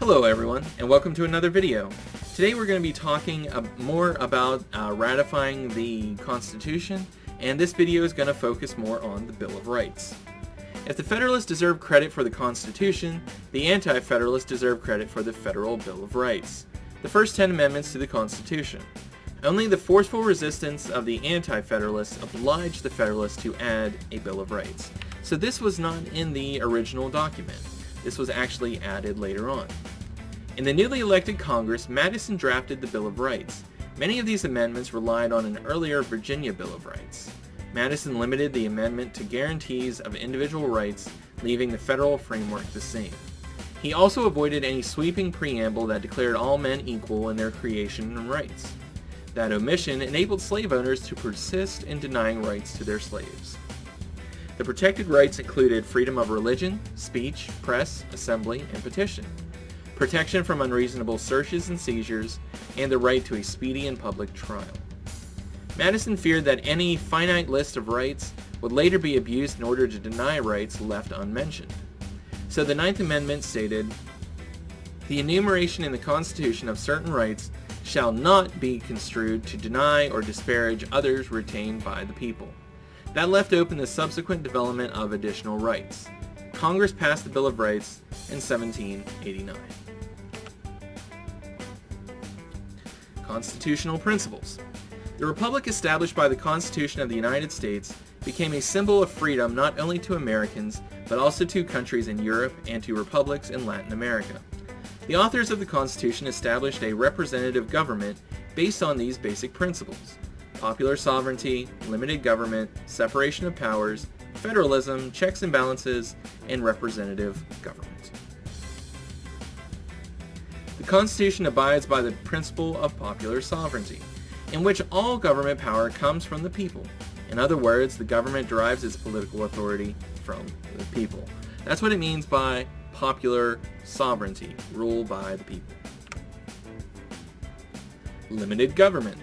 Hello everyone, and welcome to another video. Today we're going to be talking more about ratifying the Constitution, and this video is going to focus more on the Bill of Rights. If the Federalists deserve credit for the Constitution, the Anti-Federalists deserve credit for the Federal Bill of Rights, the first 10 amendments to the Constitution. Only the forceful resistance of the Anti-Federalists obliged the Federalists to add a Bill of Rights. So this was not in the original document. This was actually added later on. In the newly elected Congress, Madison drafted the Bill of Rights. Many of these amendments relied on an earlier Virginia Bill of Rights. Madison limited the amendment to guarantees of individual rights, leaving the federal framework the same. He also avoided any sweeping preamble that declared all men equal in their creation and rights. That omission enabled slave owners to persist in denying rights to their slaves. The protected rights included freedom of religion, speech, press, assembly, and petition, protection from unreasonable searches and seizures, and the right to a speedy and public trial. Madison feared that any finite list of rights would later be abused in order to deny rights left unmentioned. So the Ninth Amendment stated, "The enumeration in the Constitution of certain rights shall not be construed to deny or disparage others retained by the people." That left open the subsequent development of additional rights. Congress passed the Bill of Rights in 1789. Constitutional principles. The republic established by the Constitution of the United States became a symbol of freedom not only to Americans, but also to countries in Europe and to republics in Latin America. The authors of the Constitution established a representative government based on these basic principles: popular sovereignty, limited government, separation of powers, federalism, checks and balances, and representative government. The Constitution abides by the principle of popular sovereignty, in which all government power comes from the people. In other words, the government derives its political authority from the people. That's what it means by popular sovereignty, rule by the people. Limited government.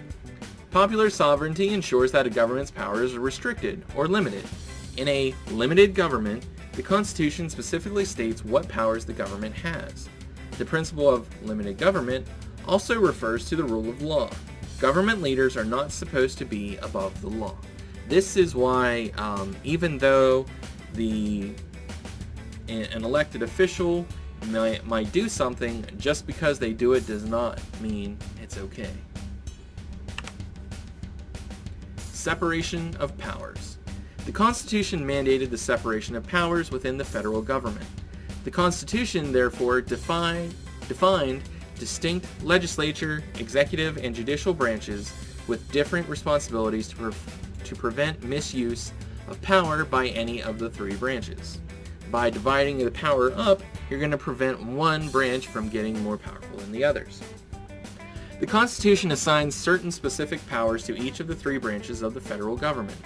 Popular sovereignty ensures that a government's powers are restricted or limited. In a limited government, the Constitution specifically states what powers the government has. The principle of limited government also refers to the rule of law. Government leaders are not supposed to be above the law. This is why, even though an elected official might do something, just because they do it does not mean it's okay. Separation of powers. The Constitution mandated the separation of powers within the federal government. The Constitution, therefore, defined distinct legislature, executive, and judicial branches with different responsibilities to prevent misuse of power by any of the three branches. By dividing the power up, you're going to prevent one branch from getting more powerful than the others. The Constitution assigns certain specific powers to each of the three branches of the federal government.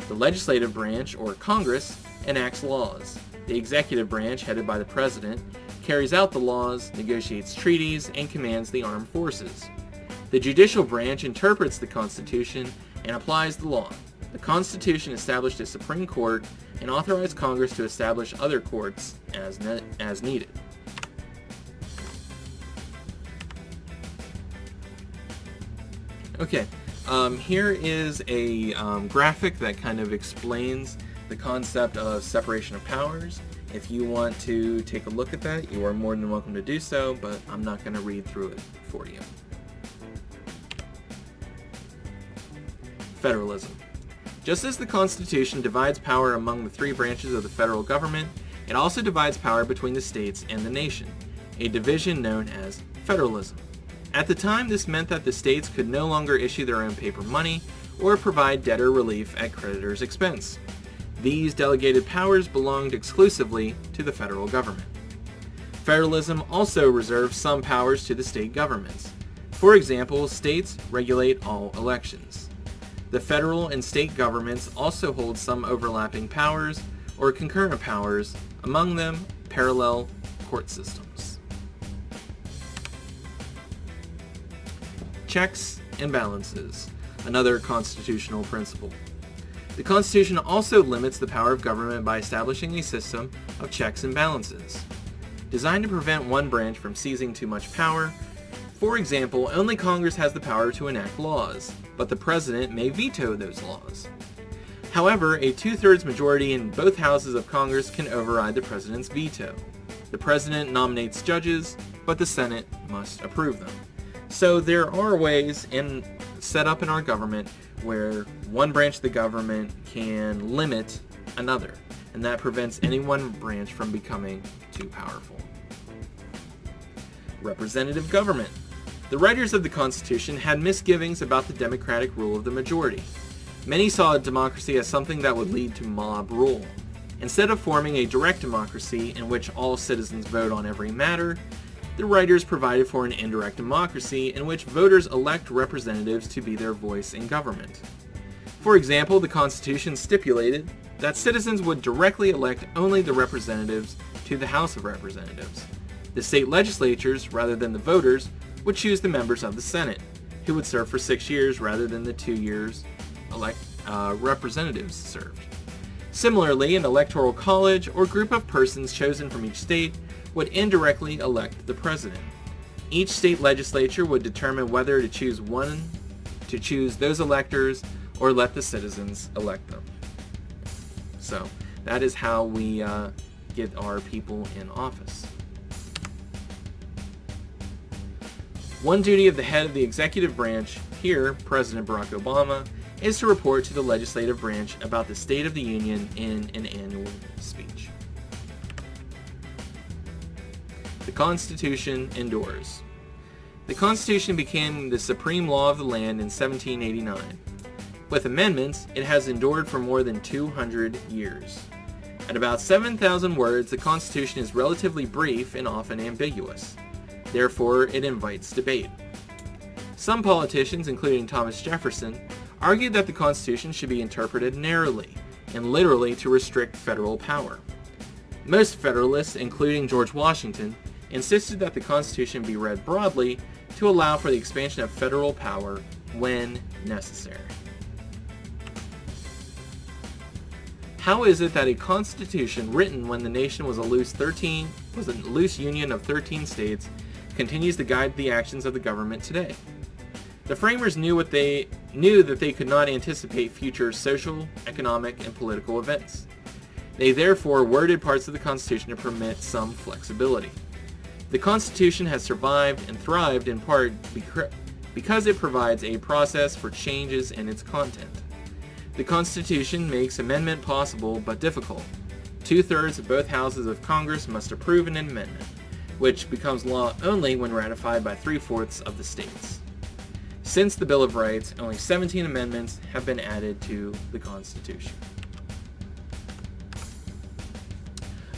The legislative branch, or Congress, enacts laws. The executive branch, headed by the President, carries out the laws, negotiates treaties, and commands the armed forces. The judicial branch interprets the Constitution and applies the law. The Constitution established a Supreme Court and authorized Congress to establish other courts as needed. Okay, here is a graphic that kind of explains the concept of separation of powers. If you want to take a look at that, you are more than welcome to do so, but I'm not going to read through it for you. Federalism. Just as the Constitution divides power among the three branches of the federal government, it also divides power between the states and the nation, a division known as federalism. At the time, this meant that the states could no longer issue their own paper money or provide debtor relief at creditors' expense. These delegated powers belonged exclusively to the federal government. Federalism also reserves some powers to the state governments. For example, states regulate all elections. The federal and state governments also hold some overlapping powers or concurrent powers, among them parallel court systems. Checks and balances, another constitutional principle. The Constitution also limits the power of government by establishing a system of checks and balances. designed to prevent one branch from seizing too much power. For example, only Congress has the power to enact laws, but the President may veto those laws. However, a 2/3 majority in both houses of Congress can override the President's veto. The President nominates judges, but the Senate must approve them. So there are ways set up in our government where one branch of the government can limit another, and that prevents any one branch from becoming too powerful. Representative government. The writers of the Constitution had misgivings about the democratic rule of the majority. Many saw democracy as something that would lead to mob rule. Instead of forming a direct democracy in which all citizens vote on every matter, the writers provided for an indirect democracy in which voters elect representatives to be their voice in government. For example, the Constitution stipulated that citizens would directly elect only the representatives to the House of Representatives. The state legislatures, rather than the voters, would choose the members of the Senate, who would serve for 6 years rather than the 2 years representatives served. Similarly, an electoral college or group of persons chosen from each state would indirectly elect the president. Each state legislature would determine whether to choose those electors or let the citizens elect them. So that is how we get our people in office. One duty of the head of the executive branch, here President Barack Obama, is to report to the legislative branch about the State of the Union in an annual speech. The Constitution endures. The Constitution became the supreme law of the land in 1789. With amendments, it has endured for more than 200 years. At about 7,000 words, the Constitution is relatively brief and often ambiguous. Therefore, it invites debate. Some politicians, including Thomas Jefferson, argued that the Constitution should be interpreted narrowly and literally to restrict federal power. Most Federalists, including George Washington, insisted that the Constitution be read broadly to allow for the expansion of federal power when necessary. How is it that a constitution written when the nation was a loose union of 13 states continues to guide the actions of the government today? The framers knew that they could not anticipate future social, economic, and political events. They therefore worded parts of the Constitution to permit some flexibility. The Constitution has survived and thrived in part because it provides a process for changes in its content. The Constitution makes amendment possible but difficult. 2/3 of both houses of Congress must approve an amendment, which becomes law only when ratified by 3/4 of the states. Since the Bill of Rights, only 17 amendments have been added to the Constitution.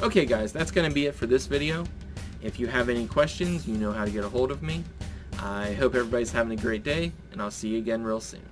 Okay guys, that's going to be it for this video. If you have any questions, you know how to get a hold of me. I hope everybody's having a great day, and I'll see you again real soon.